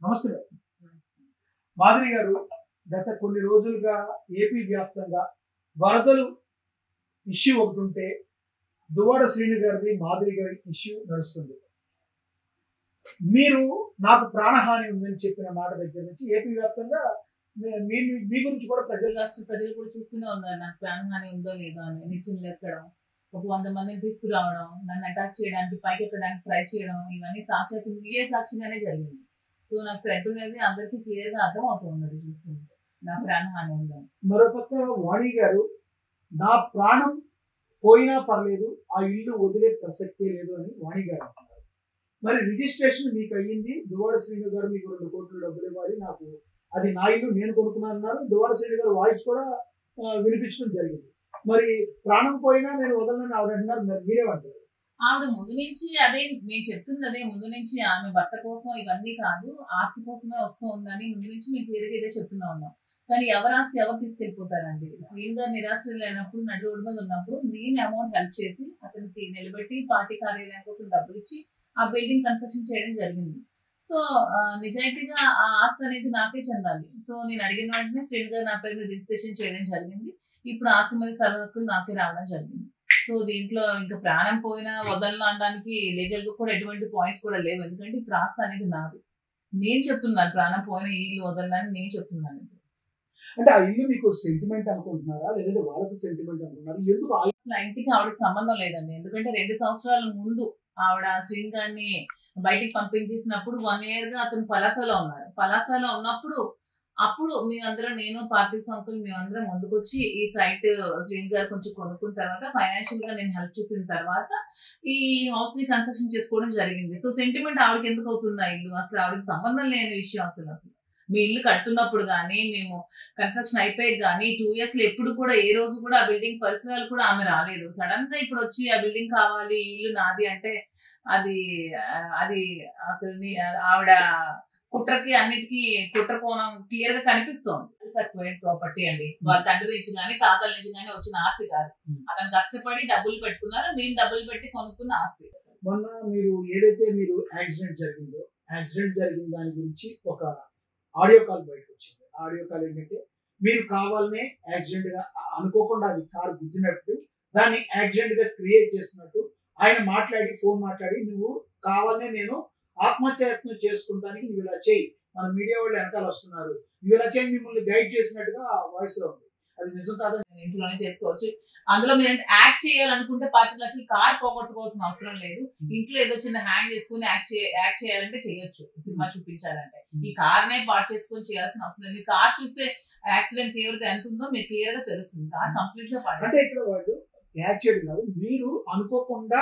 నమస్తే మాధురి గారు. గత కొన్ని రోజులుగా ఏపీ వ్యాప్తంగా వరదలు ఇష్యూ ఒకటి ఉంటే దువ్వాడ శ్రీను గారిది మాధురి గారి ఇష్యూ నడుస్తుంది. మీరు నాకు ప్రాణహాని ఉందని చెప్పిన మాట దగ్గర నుంచి ఏపీ వ్యాప్తంగా మీ గురించి కూడా ప్రజలు కూడా చూస్తూనే ఉన్నారు. నాకు ప్రాణహాని ఉందో లేదో అని నిచ్చెనలు ఎక్కడం, ఒక 100 మందిని తీసుకురావడం, నన్ను అటాక్ చేయడానికి, పైకి ఎక్కడానికి ట్రై చేయడం, ఇవన్నీ సాక్షాత్ మీడియా సాక్షిగానే జరిగింది. సో నాకు థ్రెట్ అనేది అందరికీ క్లియర్ గా అర్థం అవుతున్నది చూస్తుంటే నా ప్రాణహాని ఉందని. మరోపక్క వాణి గారు, నా ప్రాణం పోయినా పర్లేదు, ఆ ఇల్లు వదిలే ప్రసక్తే లేదు అని వాణి గారు అంటున్నారు. మరి రిజిస్ట్రేషన్ మీకు అయ్యింది, దువ్వాడ శ్రీను గారు మీకు 2 కోట్ల డబ్బులు ఇవ్వాలి, నాకు అది నా ఇల్లు నేను కొనుక్కున్నాను అన్నారు. దువ్వాడ శ్రీను గారు వాయిస్ కూడా వినిపించడం జరిగింది. మరి ప్రాణం పోయినా నేను వదలని ఆవిడ అంటున్నారు, మరి మీరేమంటారు? ఆవిడ ముందు నుంచి అదే మేము చెప్తుంది, అదే ముందు నుంచి ఆమె భర్త కోసం ఇవన్నీ కాదు, ఆస్తి కోసమే వస్తూ ఉందని ముందు నుంచి మేము క్లియర్గా ఇదే చెప్తున్నా ఉన్నాం. కానీ ఎవరు ఆస్తి ఎవరు తీసుకెళ్ళిపోతారండి? శ్రీను గారు నిరాశ్రయులు అయినప్పుడు, నడి రోడ్డు మీద ఉన్నప్పుడు నేను అమౌంట్ హెల్ప్ చేసి అతనికి నిలబెట్టి పార్టీ కార్యాలయం కోసం డబ్బులు ఇచ్చి ఆ బిల్డింగ్ కన్స్ట్రక్షన్ చేయడం జరిగింది. సో నిజాయితీగా ఆ ఆస్తి అనేది నాకే చెందాలి. సో నేను అడిగిన వెంటనే శ్రీను గారు నా పేరు మీద రిజిస్ట్రేషన్ చేయడం జరిగింది. ఇప్పుడు ఆస్తి మీద సర్వహక్కులు నాకే రావడం జరిగింది. సో దీంట్లో ఇంకా ప్రాణం పోయినా వదలను అనడానికి లీగల్ గా కూడా ఎటువంటి పాయింట్స్ కూడా లేవు. ఎందుకంటే ఇప్పుడు ఆస్తి అనేది నాది. నేను చెప్తున్నాను ప్రాణం పోయిన ఈ ఇల్లు వదలని నేను చెప్తున్నాను. అంటే ఆ ఇల్లు మీకు సెంటిమెంట్ అనుకుంటున్నారా, లేదంటే వాళ్ళకి సెంటిమెంట్ అనుకుంటున్నారా? ఎందుకు అసలు ఆ ఇంటికి ఆవిడకి సంబంధం లేదండి. ఎందుకంటే 2 సంవత్సరాల ముందు ఆవిడ శ్రీను గారిని బయటికి పంపించేసినప్పుడు 1 year గా అతను పలాసలో ఉన్నారు. పలాసలో ఉన్నప్పుడు అప్పుడు మేమందరం, నేను పార్టీ సంకులు మేమందరం ముందుకొచ్చి ఈ సైట్ శ్రీను గారు కొంచెం కొనుక్కున్న తర్వాత ఫైనాన్షియల్ గా నేను హెల్ప్ చేసిన తర్వాత ఈ హౌస్ ని కన్స్ట్రక్షన్ చేసుకోవడం జరిగింది. సో సెంటిమెంట్ ఆవిడకి ఎందుకు అవుతుంది ఆ ఇల్లు? అసలు ఆవిడకి సంబంధం లేని విషయం. అసలు మీ ఇల్లు కడుతున్నప్పుడు కానీ, మేము కన్స్ట్రక్షన్ అయిపోయేది కానీ 2 years లో ఎప్పుడు కూడా ఏ రోజు కూడా ఆ బిల్డింగ్ పరిసరాలు కూడా ఆమె రాలేదు. సడన్ గా ఇప్పుడు వచ్చి ఆ బిల్డింగ్ కావాలి, ఇల్లు నాది అంటే అది అది అసలు ఆవిడ కుట్రకి అన్నిటికీ కుట్ర కోణం క్లియర్ గా కనిపిస్తోంది. ప్రాపర్టీ అండి, వాళ్ళ తండ్రి నుంచి కానీ తాతల నుంచి కానీ వచ్చిన ఆస్తి కాదు. అతను కష్టపడి డబ్బులు పెట్టుకున్నారు, మేము డబ్బులు పెట్టి కొనుక్కున్న ఆస్తి. మొన్న మీరు ఏదైతే మీరు యాక్సిడెంట్ జరిగిన దాని గురించి ఒక ఆడియో కాల్ బయటకు వచ్చింది. ఆడియో కాల్ ఏంటంటే, మీరు కావాలనే యాక్సిడెంట్ గా అనుకోకుండా అది కారు గుద్దినట్టు, దాన్ని యాక్సిడెంట్ గా క్రియేట్ చేస్తున్నట్టు ఆయన ఫోన్ మాట్లాడి నువ్వు కావాలనే నేను ఆత్మహత్యయత్నం చేసుకుంటానికి నువ్వు ఇలా చేయి, మన మీడియా వాళ్ళు వెనకాల వస్తున్నారు, నువ్వు ఇలా చేయి, మిమ్మల్ని గైడ్ చేసినట్టుగా వాయిస్ లో ఉంది. అది నిజం కాదా? ఇంట్లోనే చేసుకోవచ్చు. అందులో మీరు యాక్ట్ చేయాలనుకుంటే 25 లక్షలు కార్ పోగొట్టుకోవాల్సిన అవసరం లేదు. ఇంట్లో ఏదో చిన్న హ్యాంగ్ చేసుకుని యాక్ట్ చేయాలంటే చేయొచ్చు. సినిమా చూపించాలంటే ఈ కార్ నే పార్ట్ చేసుకొని చేయాల్సిన అవసరం లేదు. కార్ చూస్తే యాక్సిడెంట్ తీవ్రత ఎంత ఉందో మీకు క్లియర్ గా తెలుస్తుంది. కార్ కంప్లీట్ గా పార్ట్. అంటే ఇక్కడ వాళ్ళు యాక్ట్ చేయడం కాదు, మీరు అనుకోకుండా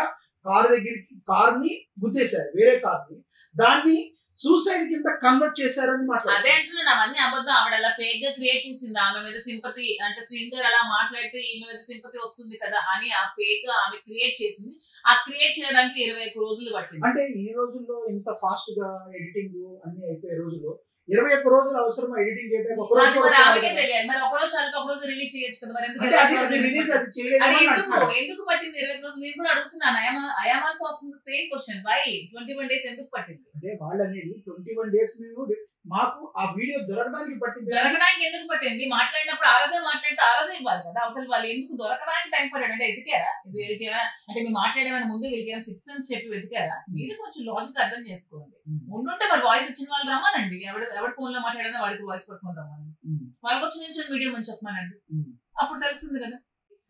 కార్ని గుద్దేశారు, వేరే కార్ని, దాన్ని సూసైడ్ కింద కన్వర్ట్ చేశారని మాట్లాడారు. అదే అంటున్నాను, అవన్నీ అబద్ధం. ఆవిడ అలా ఫేక్ గా క్రియేట్ చేసింది. ఆమె మీద సింపతి, అంటే శ్రీను గారు అలా మాట్లాడితే ఈమె మీద సింపతి వస్తుంది కదా అని ఆ ఫేక్ గా ఆమె క్రియేట్ చేసింది. ఆ క్రియేట్ చేయడానికి 21 రోజులు పట్టింది. అంటే ఈ రోజుల్లో ఇంత ఫాస్ట్ గా ఎడిటింగ్ అన్ని అయిపోయే రోజుల్లో 21 రోజులు అవసరం ఎడిటింగ్ చేయడానికి? మరి ఒక రోజు చాలు, ఒక రోజు రిలీజ్ చేయొచ్చు కదా. మరి ఎందుకు పట్టింది 21 రోజులు? నేను కూడా అడుగుతున్నాను. ఐఎమ్ వస్తుంది సేమ్ క్వశ్చన్, వై 21 days ఎందుకు పట్టింది? అంటే వాళ్ళు అనేది 21 days మేము మాకు ఆ వీడియో దొరకడానికి పట్టింది. దొరకడానికి ఎందుకు పట్టింది? మాట్లాడినప్పుడు ఆ రోజే మాట్లాడితే ఆ రోజే ఇవ్వాలి కదా. అవతల వాళ్ళు ఎందుకు దొరకడానికి టైం పట్టాడు? అంటే ఎదికారా? అంటే మీరు మాట్లాడేమని ముందు వీళ్ళకి 6 months చెప్పి వెతికారా? మీరు కొంచెం లాజిక్ అర్థం చేసుకోండి. ఉండుంటే మరి వాయిస్ ఇచ్చిన వాళ్ళు రమ్మనండి. ఎవరి ఫోన్ లో మాట్లాడినా వాడికి వాయిస్ పట్టుకొని రమ్మనండి. వాళ్ళకి వచ్చి నుంచి వీడియో మంచి చెప్పమానండి, అప్పుడు తెలుస్తుంది కదా.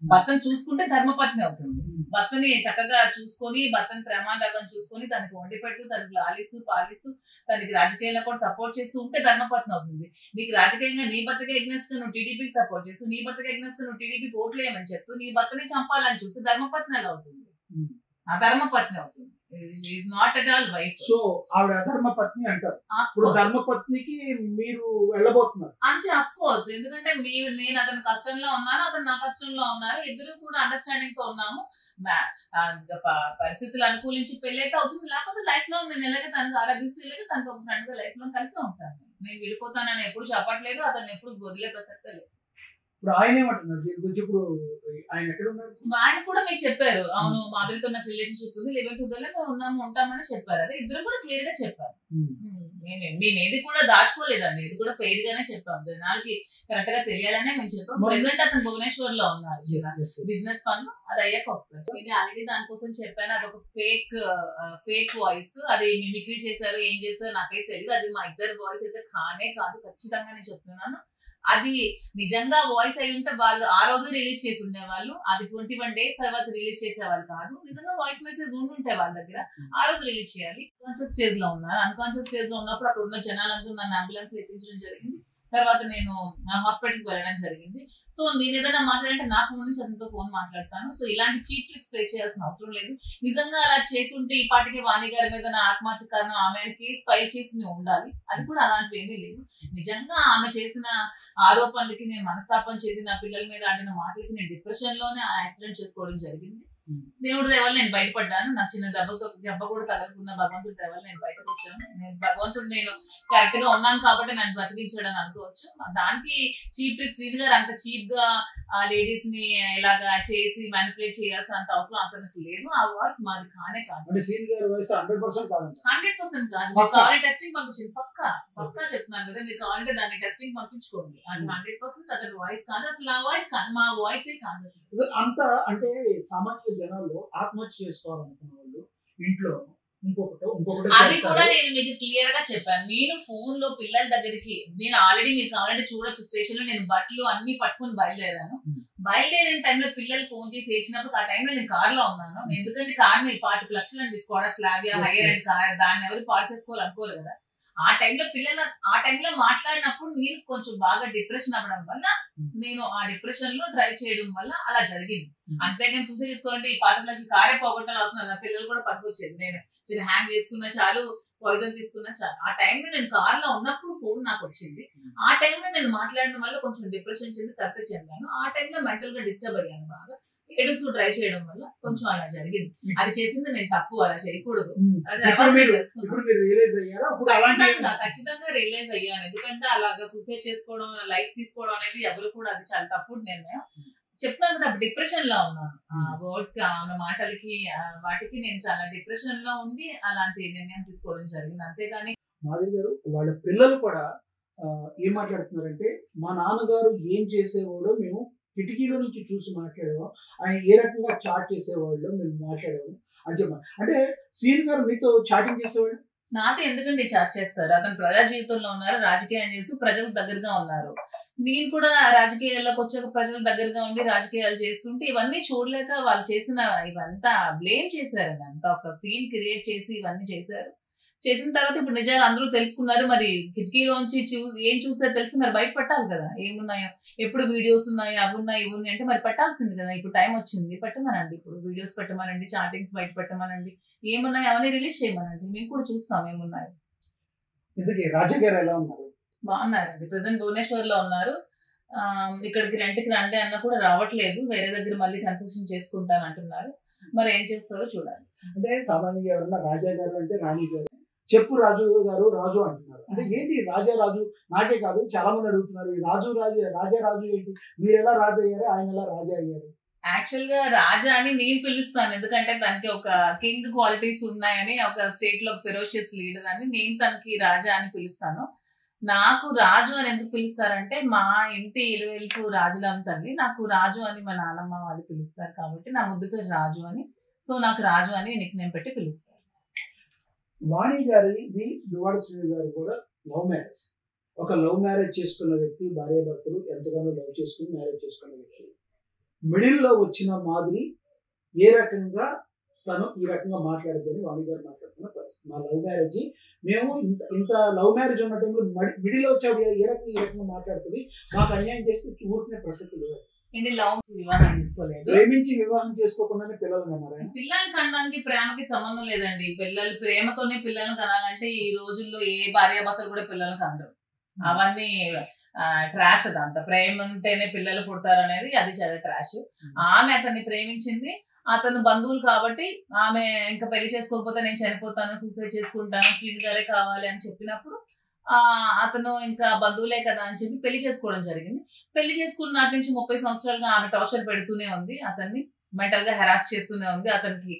భర్తను చూసుకుంటే ధర్మపత్ని అవుతుంది. భర్తని చక్కగా చూసుకొని, భర్తని ప్రమాదం చూసుకొని, తనకి వండి పెడుతూ, తనకి లాలిస్తూ పాలిస్తూ, తనకి రాజకీయంలో కూడా సపోర్ట్ చేస్తూ ఉంటే ధర్మపత్ని అవుతుంది. నీకు రాజకీయంగా నీ భర్తకి ఎగ్నెస్ట్ గా నువ్వు టీడీపీకి సపోర్ట్ చేస్తూ, నీ భర్తకి ఎగ్నెస్ట్ గా నువ్వు టీడీపీ ఓట్లు వేయమని చెప్తూ, నీ భర్తని చంపాలని చూస్తే ధర్మపత్ని ఎలా అవుతుంది? అధర్మపత్ని అవుతుంది. Is not at all wife. So ఆవిడ అధర్మ పత్ని అంటారు. ఇప్పుడు ధర్మపత్నికి మీరు వెళ్ళబోతున్నారు అంతే. అఫ్ కోర్స్, ఎందుకంటే నేను అతని కష్టంలో ఉన్నాను, అతను నా కష్టంలో ఉన్నారు, ఇద్దరు కూడా అండర్స్టాండింగ్ తో ఉన్నాము. పరిస్థితులు అనుకూలించి పెళ్ళైతే అవుతుంది. లేకపోతే లైఫ్ లో నేను ఎలాగే తనకు ఆరాధిస్తూ ఇలాగే తనతో ఒక ఫ్రెండ్ గా లైఫ్ లో కలిసి ఉంటాను. నేను వెళ్ళిపోతానని ఎప్పుడు చెప్పట్లేదు, అతను ఎప్పుడు వదిలే ప్రసక్తే లేదు. ఇప్పుడు ఆయన ఏమంటున్నారు దీని గురించి? ఇప్పుడు ఆయన ఎక్కడ ఉన్నారు? ఆయన కూడా మీకు చెప్పారు, అవును మాధురితో నాకు రిలేషన్షిప్ ఉంది, 11 to 12 మేము ఉంటామని చెప్పారు. అదే ఇద్దరు కూడా క్లియర్ గా చెప్పారు. మేము ఏది కూడా దాచుకోలేదండి, ఇది కూడా ఫెయిర్ గానే చెప్పాం, జనాలకి కరెక్ట్ గా తెలియాలనే మేము చెప్పాం. ప్రెసెంట్ అతను భువనేశ్వర్ లో ఉన్నారు, బిజినెస్ పనులు, అది అయ్యాక వస్తారు. ఇది ఆల్రెడీ దానికోసం చెప్పాను, అదొక ఫేక్ వాయిస్, అది మిమిక్రీ చేశారు, ఏం చేశారు నాకైతే తెలియదు. అది మా ఇద్దరు వాయిస్ అయితే కానే కాదు, ఖచ్చితంగా నేను చెప్తున్నాను. అది నిజంగా వాయిస్ అయి ఉంటే వాళ్ళు ఆ రోజు రిలీజ్ చేసి ఉండేవాళ్ళు, అది 21 days తర్వాత రిలీజ్ చేసేవాళ్ళు కాదు. నిజంగా వాయిస్ మెసేజ్ ఉంటే వాళ్ళ దగ్గర ఆ రోజు రిలీజ్ చేయాలి. కాన్షియస్ స్టేజ్ లో ఉన్నారు, అన్కాన్షియస్ స్టేజ్ లో ఉన్నప్పుడు అక్కడ ఉన్న జనాలందరూ నన్ను అంబులెన్స్ ఎక్కించడం జరిగింది. తర్వాత నేను హాస్పిటల్కి వెళ్ళడం జరిగింది. సో నేను ఏదైనా మాట్లాడంటే నా ఫోన్ నుంచి అతనితో ఫోన్ మాట్లాడతాను. సో ఇలాంటి చీప్ ట్రిక్స్ ప్లే చేయాల్సిన అవసరం లేదు. నిజంగా అలా చేసి ఉంటే ఈ పాటికి వాణి గారి మీద నా ఆత్మహత్య కారణం ఆమె కేసు ఫైల్ చేసి ఉండాలి. అది కూడా అలాంటివి ఏమీ లేదు. నిజంగా ఆమె చేసిన ఆరోపణలకి నేను మనస్తాపం చెంది నా పిల్లల మీద ఆడిన మాటలకి నేను డిప్రెషన్ లోనే యాక్సిడెంట్ చేసుకోవడం జరిగింది. దేవుడి దేవల్ల నేను బయటపడ్డాను. నాకు చిన్న దెబ్బ కూడా తగలకున్న భగవంతుడి దేవల్ల నేను బయటకు వచ్చాను. భగవంతుడు నేను కరెక్ట్ గా ఉన్నాను కాబట్టి నన్ను బ్రతికించాడు అని అనుకోవచ్చు. దానికి చీప్ ట్రిక్స్, శ్రీని గారు అంత చీప్ గా లేడీస్ ని ఇలాగా చేసి మ్యానిపులేట్ చేయాల్సిన అంత అవసరం అతనికి లేదు. ఆ వాయిస్ మాది కానే కాదు, 100% కాదు. మీరు కావాలి టెస్టింగ్ పంపించింది, పక్కా చెప్తున్నాను కదా, మీరు కావాలంటే దాన్ని టెస్టింగ్ పంపించుకోండి. అది 100% అతని వాయిస్ కాదు, అసలు ఆ వాయిస్ కాదు, మా వాయిస్ కాదు అసలు. అంత అంటే సామాన్య జనాల్లో ఆత్మహత్య చేసుకోవాలనుకున్న వాళ్ళు ఇంట్లో ఇంకొకటి అది కూడా నేను మీకు క్లియర్ గా చెప్పాను. నేను ఫోన్ లో పిల్లల దగ్గరికి, నేను ఆల్రెడీ మీరు కావాలంటే చూడొచ్చు, స్టేషన్ లో నేను బట్టలు అన్ని పట్టుకుని బయలుదేరాను. బయలుదేరిన టైంలో పిల్లలు ఫోన్ చేసి ఏడ్చినప్పుడు ఆ టైంలో నేను కార్ లో ఉన్నాను. ఎందుకంటే కార్ ని 25 లక్షలు అండి, Skoda Slavia hire and car, దాన్ని ఎవరు పాడు చేసుకోవాలనుకోరు కదా. ఆ టైంలో మాట్లాడినప్పుడు నేను కొంచెం బాగా డిప్రెషన్ అవ్వడం వల్ల నేను ఆ డిప్రెషన్ లో డ్రైవ్ చేయడం వల్ల అలా జరిగింది. అంతేగాని సూసైడ్ చేసుకోవాలంటే ఈ 25 లక్షలు కారే పోగొట్టాలి అవసరం, పిల్లలు కూడా పనికొచ్చేది. నేను చిన్న హ్యాంగ్ వేసుకున్నా చాలు, పాయిజన్ తీసుకున్నా చాలు. ఆ టైంలో నేను కార్ లో ఉన్నప్పుడు ఫోన్ నాకు వచ్చింది. ఆ టైంలో నేను మాట్లాడడం వల్ల కొంచెం డిప్రెషన్ చెంది కరెక్ట్ చెందాను. ఆ టైంలో మెంటల్ గా డిస్టర్బ్ అయ్యాను బాగా, ఏడుస్తూ ట్రై చేయడం వల్ల కొంచెం అలా జరిగింది. అది చేసింది నేను తప్పు, అలా చేయకూడదు. ఖచ్చితంగా రియలైజ్ అయ్యాను. ఎందుకంటే అలాగా సూసైడ్ చేసుకోవడం, లైఫ్ తీసుకోవడం అనేది ఎవరు కూడా అది చాలా తప్పుడు నిర్ణయం. చెప్తాను కదా, డిప్రెషన్ లో ఉన్నాను. వర్డ్స్ కి, ఆమె మాటలకి, వాటికి నేను చాలా డిప్రెషన్ లో ఉండి అలాంటి నిర్ణయం తీసుకోవడం జరిగింది. అంతేగాని మాధవి గారు వాళ్ళ పిల్లలు కూడా ఏం మాట్లాడుతున్నారంటే, మా నాన్నగారు ఏం చేసేవాడో మేము కిటికీలో నుంచి చూసి మాట్లాడేవాం, ఆయన ఏ రకంగా చాట్ చేసేవాళ్ళు మేము మాట్లాడేవాము అని చెప్పారు. అంటే శ్రీని గారు మీతో చాటింగ్ చేసేవాళ్ళు? నాతో ఎందుకంటే చాట్ చేస్తారు. అతను ప్రజా జీవితంలో ఉన్నారు, రాజకీయం చేస్తూ ప్రజలకు దగ్గరగా ఉన్నారు. నేను కూడా రాజకీయాల్లోకి వచ్చాక ప్రజల దగ్గరగా ఉండి రాజకీయాలు చేస్తుంటే ఇవన్నీ చూడలేక వాళ్ళు చేసిన ఇవంతా బ్లేమ్ చేశారండి. అంతా ఒక సీన్ క్రియేట్ చేసి ఇవన్నీ చేశారు. చేసిన తర్వాత ఇప్పుడు నిజంగా అందరూ తెలుసుకున్నారు. మరి కిటికీలోంచి ఏం చూసారో తెలిసి మరి బయట పెట్టాలి కదా, ఏమున్నాయో, ఎప్పుడు వీడియోస్ ఉన్నాయో, అవి ఉన్నాయి ఇవి ఉన్నాయి అంటే మరి పెట్టాల్సింది కదా. ఇప్పుడు టైం వచ్చింది, పెట్టమనండి, ఇప్పుడు వీడియోస్ పెట్టమనండి, చాటింగ్స్ బయట పెట్టమనండి, ఏమున్నాయి అవన్నీ రిలీజ్ చేయమనండి, మేము కూడా చూస్తాం ఏమున్నాయి. ఇందుకే రాజా గారు ఎలా ఉన్నారు? బాగున్నారండి, ప్రెసెంట్ భువనేశ్వర్ లో ఉన్నారు. ఇక్కడికి రెంట్కి రండి అన్న కూడా రావట్లేదు, వేరే దగ్గర మళ్ళీ కన్స్ట్రక్షన్ చేసుకుంటాను అంటున్నారు. మరి ఏం చేస్తారో చూడాలి. అంటే సామాన్యంగా ఎవరన్నా రాజా గారు అంటే రాణి గారు, చెప్పు రాజు గారు రాజు అంటున్నారు. అంటే ఏంటి రాజా రాజు? నాకే కాదు చాలా మంది అడుగుతున్నారు, ఈ రాజు రాజా రాజు ఏంటి, మీరు ఎలా రాజు అయ్యారు, ఆయన ఎలా రాజా అయ్యారు? యాక్చువల్ గా రాజా అని నేను పిలుస్తాను, ఎందుకంటే తనకి ఒక కింగ్ క్వాలిటీస్ ఉన్నాయని, ఒక స్టేట్ లో ఫెరోషియస్ లీడర్ అని నేను తనకి రాజా అని పిలుస్తాను. నాకు రాజు అని ఎందుకు పిలుస్తారంటే, మా ఇంటి ఇలువెలుపు రాజులం తల్లి, నాకు రాజు అని మా నాన్నమ్మ వాళ్ళు పిలుస్తారు కాబట్టి నా ముద్దు పేరు రాజు అని. సో నాకు రాజు అని నిక్ నేమ్ పెట్టి పిలుస్తారు. వాణి గారిది దువ్వాడ శ్రీని గారు కూడా లవ్ మ్యారేజ్. ఒక లవ్ మ్యారేజ్ చేసుకున్న వ్యక్తి, భార్యాభర్తలు ఎంతగానో లవ్ చేసుకుని మ్యారేజ్ చేసుకున్న వ్యక్తి. మిడిల్లో వచ్చిన మాదిరి ఏ రకంగా తను ఈ రకంగా మాట్లాడదని వాణి గారు మాట్లాడుతున్న పరిస్థితి. మా లవ్ మ్యారేజ్, మేము ఇంత లవ్ మ్యారేజ్ ఉన్న టైంలో మిడిల్ వచ్చాడు ఏ రకంగా మాట్లాడుతుంది, మాకు అన్యాయం చేస్తే ఊరికిన ప్రసక్తి లేదు. వివాహం తీసుకోలేదు, ప్రేమించి వివాహం చేసుకోకుండానే పిల్లలు కన్నారా? పిల్లలు కనడానికి ప్రేమకి సంబంధం లేదండి. పిల్లలు ప్రేమతోనే పిల్లలను కనాలంటే ఈ రోజుల్లో ఏ భార్యాభర్తలు కూడా పిల్లలు కనరు. అవన్నీ ట్రాష్. అదంతా ప్రేమ ఉంటేనే పిల్లలు పుడతారు అనేది అది చాలా ట్రాష్. ఆమె అతన్ని ప్రేమించింది, అతను బంధువులు కాబట్టి ఆమె ఇంకా పెళ్లి చేసుకోకపోతే నేను చనిపోతాను, సూసైడ్ చేసుకుంటాను, శ్రీని గారే కావాలి అని చెప్పినప్పుడు అతను ఇంకా బంధువులే కదా అని చెప్పి పెళ్లి చేసుకోవడం జరిగింది. పెళ్లి చేసుకున్న నాటి నుంచి 30 సంవత్సరాలుగా ఆమె టార్చర్ పెడుతూనే ఉంది, అతన్ని మెంటల్ గా హెరాస్ చేస్తూనే ఉంది. అతనికి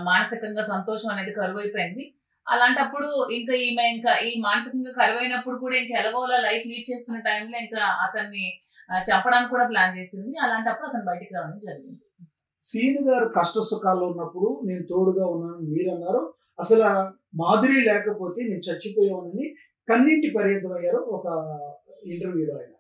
మానసికంగా సంతోషం అనేది కరువైపోయింది. అలాంటప్పుడు ఇంకా ఈమె ఇంకా ఈ మానసికంగా కరువైనప్పుడు కూడా ఇంకా ఎలాగోలా లైఫ్ లీడ్ చేస్తున్న టైంలో ఇంకా అతన్ని చంపడానికి కూడా ప్లాన్ చేసింది. అలాంటప్పుడు అతను బయటికి రావడం జరిగింది. సీను గారు కష్ట సుఖాల్లో ఉన్నప్పుడు నేను తోడుగా ఉన్నాను మీరు అన్నారు. అసలు మాధురి లేకపోతే నేను చచ్చిపోయానని కన్నీటి పర్యంతం అయ్యారు ఒక ఇంటర్వ్యూలో ఆయన.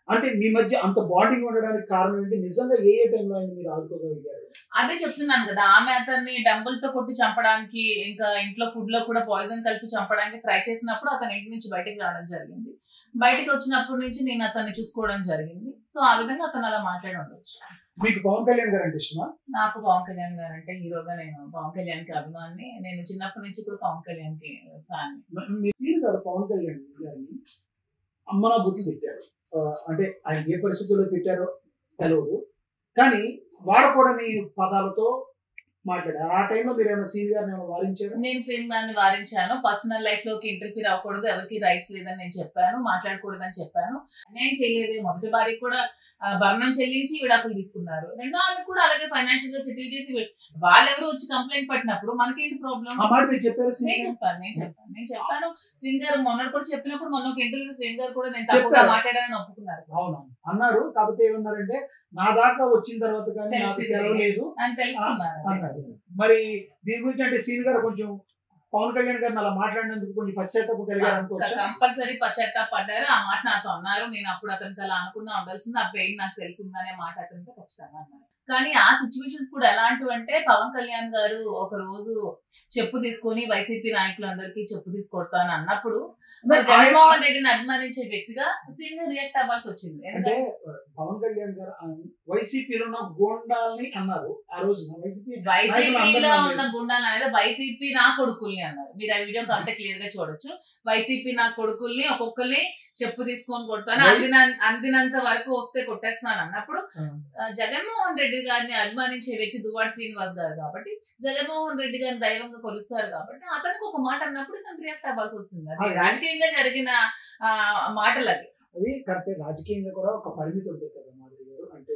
అంటే మీ మధ్య అంత బాండింగ్ ఉండడానికి కారణం ఏంటి? నిజంగా ఏ టైంలో ఆయన మీరు ఆదుకోగలిగారు? అదే చెప్తున్నాను కదా, ఆమె అతన్ని డంబుల్తో కొట్టి చంపడానికి, ఇంకా ఇంట్లో ఫుడ్ లో కూడా పాయిజన్ కలిపి చంపడానికి ట్రై చేసినప్పుడు అతను ఇంటి నుంచి బయటికి రావడం జరిగింది. బయటికి వచ్చినప్పటి నుంచి నేను అతన్ని చూసుకోవడం జరిగింది. సో ఆ విధంగా అతను అలా మాట్లాడి ఉండొచ్చు. మీకు పవన్ కళ్యాణ్ గారు అంటే ఇష్టమా? నాకు పవన్ కళ్యాణ్ గారు అంటే హీరోగా నేను పవన్ కళ్యాణ్ కి అభిమాని. నేను చిన్నప్పటి నుంచి కూడా పవన్ కళ్యాణ్ కి ఫ్యాన్. మీరు గారు పవన్ కళ్యాణ్ గారిని అమ్మనా బుద్ధి తిట్టారు. అంటే ఆయన ఏ పరిస్థితుల్లో తిట్టారో తెలియదు, కానీ వాడకూడని పదాలతో మాట్లాడారు. ఆ టైంలో మీరు ఏమైనా సీన్ గారిని వారించారు? నేను శ్రీన్ గారిని వారించాను. పర్సనల్ లైఫ్ లోకి ఇంటర్ఫీర్ అవ్వకూడదు, ఎవరికి రైట్స్ లేదని నేను చెప్పాను, మాట్లాడకూడదని చెప్పాను. నేను చేయలేదు. మొదటి భార్య కూడా భరణం చెల్లించి విడాకులు తీసుకున్నారు. రెండో ఆమె కూడా అలాగే ఫైనాన్షియల్ గా సెటిల్ చేసి వాళ్ళెవరు వచ్చి కంప్లైంట్ పట్టినప్పుడు మనకేంటి ప్రాబ్లం? నేను చెప్పాను. శ్రీన్ గారు మొన్న కూడా చెప్పినప్పుడు, మొన్న ఒక ఇంటర్వ్యూ శ్రీన్ గారు కూడా నేను తప్పుగా మాట్లాడానని ఒప్పుకున్నారు. అవును అన్నారు. కాకపోతే ఏమన్నారంటే నా దాకా వచ్చిన తర్వాత కానీ నాకు తెలవలేదు అని తెలుసుకున్నారు అన్నారు. మరి దీని గురించి అంటే సీన్ గారు కొంచెం పవన్ కళ్యాణ్ గారిని అలా మాట్లాడినందుకు కొంచెం పశ్చాత్తాపం కలిగారు. కంపల్సరీ పశ్చాత్తాపడ్డారు. ఆ మాట నాతో అన్నారు. నేను అప్పుడు అతనికి అలా అనుకున్నా ఉండాల్సింది, ఆ పెయిన్ నాకు తెలిసిందనే మాట అతనితో ఖచ్చితంగా అన్నారు. కానీ ఆ సిచ్యువేషన్స్ కూడా ఎలాంటివి అంటే, పవన్ కళ్యాణ్ గారు ఒక రోజు చెప్పు తీసుకొని వైసీపీ నాయకులందరికీ చెప్పు తీసుకొడతా అని అన్నప్పుడు జగన్మోహన్ రెడ్డిని అభిమానించే వ్యక్తిగా శ్రీన్ గారు రియాక్ట్ అవ్వాల్సి వచ్చింది. అంటే పవన్ కళ్యాణ్ గారు వైసీపీలో ఉన్న గుండాల్ని అన్నారు ఆ రోజున. వైసీపీలో ఉన్న గుండాలు అనేది వైసీపీ నా కొడుకుల్ని అన్నారు. మీరు ఆ వీడియో కంటే క్లియర్ గా చూడొచ్చు. వైసీపీ నా కొడుకుల్ని ఒక్కొక్కరిని చెప్పు తీసుకొని కొడతాను, అందినంత వరకు వస్తే కొట్టేస్తున్నాను అన్నప్పుడు జగన్మోహన్ రెడ్డి గారిని అభిమానించే వ్యక్తి దువ్వాడ శ్రీనివాస్ గారు కాబట్టి, జగన్మోహన్ రెడ్డి గారిని దైవంగా కొలుస్తారు కాబట్టి అతనికి ఒక మాట అన్నప్పుడు తను రియాక్ట్ అవ్వాల్సి వస్తుంది. అది రాజకీయంగా జరిగిన మాటలు. అది కరెక్ట్. రాజకీయంగా కూడా ఒక పరిమితి ఉంటుంది కదా మాధురి గారు. అంటే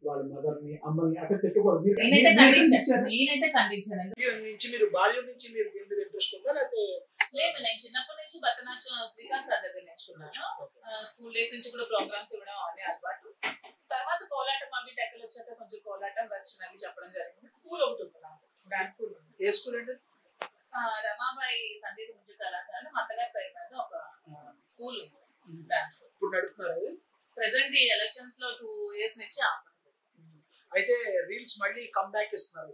వాళ్ళ మదర్ని అమ్మని అట్లా తిట్టకూడదు. నేనైతే ఖండించాను. మీరు బాల్యం నుంచి మీరు దీని మీద ఇంట్రెస్ట్ ఉందా? లేకపోతే లేదు, నేను చిన్నప్పటి నుంచి భరతనాట్యం శ్రీకాంత్ సార్ దగ్గర నేర్చుకున్నాను. స్కూల్ డేస్ నుంచి కూడా ప్రోగ్రామ్స్ ఇవ్వడం అనే అలవాటు. తర్వాత కోలాటం అవి టెక్కలు వచ్చాక కొంచెం కోలాటం వెస్ట్రన్ అవి చెప్పడం జరిగింది. స్కూల్ ఒకటి ఉంది నాకు, డాన్స్ స్కూల్ ఉంది. ఏ స్కూల్ అండి? రమాబాయి సంగీత నృత్య కళాశాల మా అత్తగారి పేరు మీద ఒక స్కూల్ ఉంది, డాన్స్ స్కూల్. ఇప్పుడు నడుపుతున్నారు. ప్రెసెంట్ ఈ ఎలక్షన్స్ లో 2 years నుంచి అయితే రీల్స్ మళ్ళీ కమ్ బ్యాక్ ఇస్తున్నారు.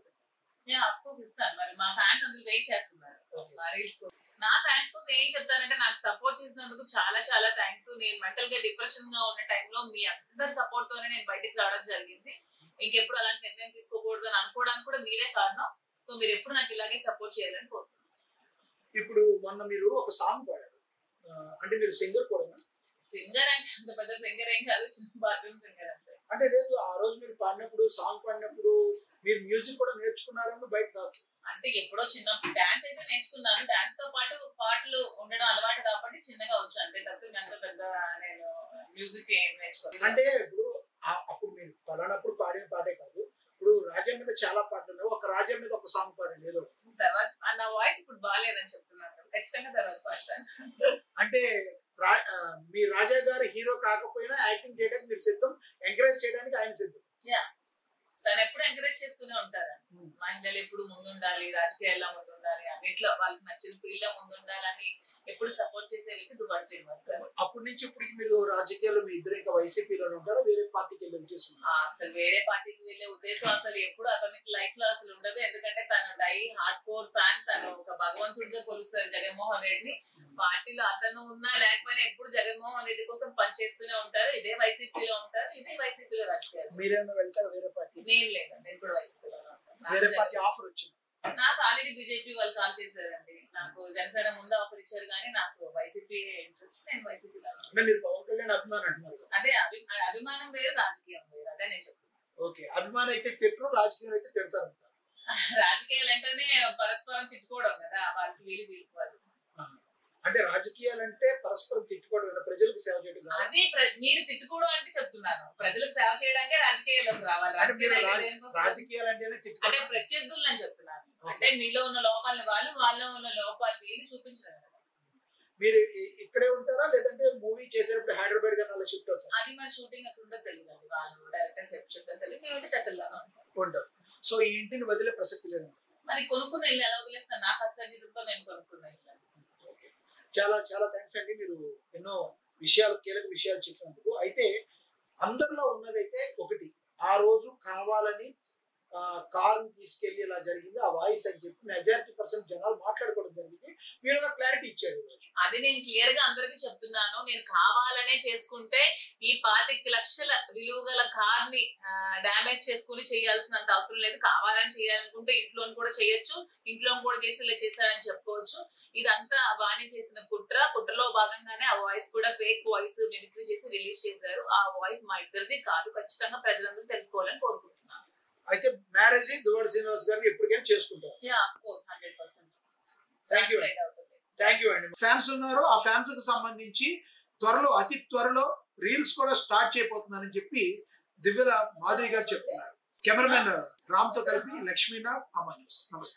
ఆఫ్ కోర్స్ ఇస్తాను. మరి మా ఫ్యాన్స్ అందరూ వెయిట్ చేస్తున్నారు మా రీల్స్. నా ఫ్యాన్స్ కోసం ఏం చెప్తానంటే, నాకు సపోర్ట్ చేసినందుకు చాలా చాలా థ్యాంక్స్. నేను మెంటల్ గా డిప్రెషన్ గా ఉన్న టైంలో మీ అందరి సపోర్ట్ తోనే నేను బయటికి రావడం జరిగింది. ఇంకెప్పుడు అలాంటి నిర్ణయం తీసుకోకూడదు అని అనుకోవడానికి కూడా మీరే కారణం. సో మీరు ఎప్పుడు నాకు ఇలాగే సపోర్ట్ చేయాలని కోరుతున్నాను. ఇప్పుడు మొన్న మీరు ఒక సాంగ్ పాడారు, అంటే మీరు సింగర్ కూడా? సింగర్ అంటే అంత పెద్ద సింగర్ ఏం కాదు, చిన్న బాత్రూమ్ సింగర్ అంతే. అంటే లేదు, ఆ రోజు మీరు పాడినప్పుడు, సాంగ్ పాడినప్పుడు మీరు మ్యూజిక్ కూడా నేర్చుకున్నారని బయట కాదు. అంటే ఎప్పుడో చిన్నప్పుడు డాన్స్ అయితే నేర్చుకున్నాను. డాన్స్ తో పాటు పాటలు ఉండడం అలవాటు కాబట్టి చిన్నగా వచ్చు అంతే తప్ప అంత పెద్ద నేను మ్యూజిక్ ఏం నేర్చుకోలేదు. అంటే ఇప్పుడు అప్పుడు మీరు పలానప్పుడు పాడిన పాటే కాదు, ఇప్పుడు రాజా మీద చాలా పాటలు ఉన్నాయి, ఒక రాజా మీద ఒక సాంగ్ పాడండి ఏదో. తర్వాత నా వాయిస్ ఇప్పుడు బాగాలేదని చెప్తున్నాను, ఖచ్చితంగా తర్వాత పాడతాను. అంటే మీ రాజా గారు హీరో కాకపోయినా యాక్టింగ్ చేయడానికి మీరు సిద్ధం, ఎంకరేజ్ చేయడానికి ఆయన సిద్ధం. తను ఎప్పుడు ఎంకరేజ్ చేస్తూనే ఉంటారు. మహిళలు ఎప్పుడు ముందుండాలి, రాజకీయాల్లో ముందుండాలి, అన్నిట్లో వాళ్ళకి నచ్చిన ఫీల్డ్ లో ముందుండాలని ఎప్పుడు సపోర్ట్ చేసే వ్యక్తి దువ్వాడ శ్రీనివాస్ గారు. అప్పటి నుంచి ఇప్పటికి మీరు రాజకీయాల్లో మీ ఇద్దరు ఇంకా వైసీపీలో ఉంటారు, వేరే పార్టీకి వెళ్ళే ఉద్దేశం? అసలు వేరే పార్టీకి వెళ్ళే ఉద్దేశం అసలు ఎప్పుడు అతనికి లైఫ్ లో అసలు ఉండదు. ఎందుకంటే తను హార్డ్ కోర్ ఫ్యాన్, తను ఒక భగవంతుడిగా కొలుస్తారు జగన్మోహన్ రెడ్డిని. పార్టీలో అతను ఉన్నా లేకపోయినా ఎప్పుడు జగన్మోహన్ రెడ్డి కోసం పనిచేస్తూనే ఉంటారు. ఇదే వైసీపీలో ఉంటారు, ఇదే వైసీపీలో రాజకీయాలు. మీరేమైనా వెళ్తారు వేరే పార్టీ? నేను లేదండి, ఇప్పుడు వైసీపీలో ఉంటాను. వేరే పార్టీ ఆఫర్ వచ్చింది నాకు ఆల్రెడీ బీజేపీ వాళ్ళు కాల్ చేశారండి. నాకు జనసేన ముందు ఆఫర్ ఇచ్చారు, కానీ నాకు వైసీపీ ఇంట్రెస్ట్. నేను వైసీపీలో. పవన్ కళ్యాణ్ అభిమానం అంటున్నారు. అదే అభిమానం వేరు, రాజకీయం వేరు. అదే నేను చెప్తున్నాను. ఓకే, అభిమానం అయితే తిట్టరు, రాజకీయం అయితే తిడతారు. రాజకీయాలు అంటేనే పరస్పరం తిట్టుకోవడం కదా, వాళ్ళకి వీళ్ళు వాళ్ళు. అంటే రాజకీయాలు అంటే పరస్పరం తిట్టుకోవడం, ప్రజలకు సేవ చేయడం. అది మీరు తిట్టుకోవడం అంటే చెప్తున్నాను, ప్రజలకు సేవ చేయడానికే రాజకీయాల్లోకి రావాలి. రాజకీయాలు అంటే ప్రత్యర్థులు అని చెప్తున్నాను. అంటే మీలో ఉన్న లోపాలని వాళ్ళలో ఉన్న లోపాలు మీరు చూపించడం. మీరు ఇక్కడే ఉంటారా లేదంటే మూవీ చేసేటప్పుడు హైదరాబాద్ గానీ అలా షిఫ్ట్ అవుతారు? అది మరి షూటింగ్ అక్కడ ఉండదు తెలియదండి. వాళ్ళు డైరెక్టర్ చెప్తారు తెలియదు, మేమైతే టెక్కల్లాగా ఉంటారు. సో ఈ ఇంటిని వదిలే ప్రసక్తి లేదు. మరి కొనుక్కున్న ఇల్లు ఎలా వదిలేస్తాను? నా కష్టాజీతంతో నేను కొనుక్కున్న ఇల్లు. చాలా చాలా థ్యాంక్స్ అండి, మీరు ఎన్నో విషయాలు కీలక విషయాలు చెప్పినందుకు. అయితే అందరిలో ఉన్నదైతే ఒకటి, ఆ రోజు కావాలని కారు తీసుకెళ్లి ఇలా జరిగింది ఆ వాయిస్ అని చెప్పి మెజారిటీ% జనాలు మాట్లాడుకోవడం జరిగింది. మీరు ఒక క్లారిటీ ఇచ్చారు. అది నేను క్లియర్ గా అందరికి చెప్తున్నాను. నేను కావాలనే చేసుకుంటే ఈ 25 లక్షల విలువ గల కార్ ని డ్యామేజ్ చేసుకుని చేయాల్సినంత అవసరం లేదు. కావాలని చేయాలనుకుంటే ఇంట్లో కూడా చేయొచ్చు, ఇంట్లో కూడా చేసి ఇలా చేశారని చెప్పుకోవచ్చు. ఇదంతా బాగానే చేసిన కుట్రలో భాగంగానే ఆ వాయిస్ కూడా ఫేక్ వాయిస్ మిమిక్రీ చేసి రిలీజ్ చేశారు. ఆ వాయిస్ మా ఇద్దరిది కాదు, ఖచ్చితంగా ప్రజలందరూ తెలుసుకోవాలని కోరుకుంటున్నాను. అయితే మ్యారేజ్ దువ్వాడ శ్రీనివాస్ గారిని ఎప్పటికైనా చేసుకుంటారు? 100%. థ్యాంక్ యూ అండి. ఫ్యాన్స్ ఉన్నారు, ఆ ఫ్యాన్స్ కు సంబంధించి అతి త్వరలో రీల్స్ కూడా స్టార్ట్ చేయబోతున్నారని చెప్పి దివ్యల మాధురి గారు చెప్తున్నారు. కెమెరామెన్ రామ్ తో కలిపి లక్ష్మీనాథ్, అమా న్యూస్. నమస్తే.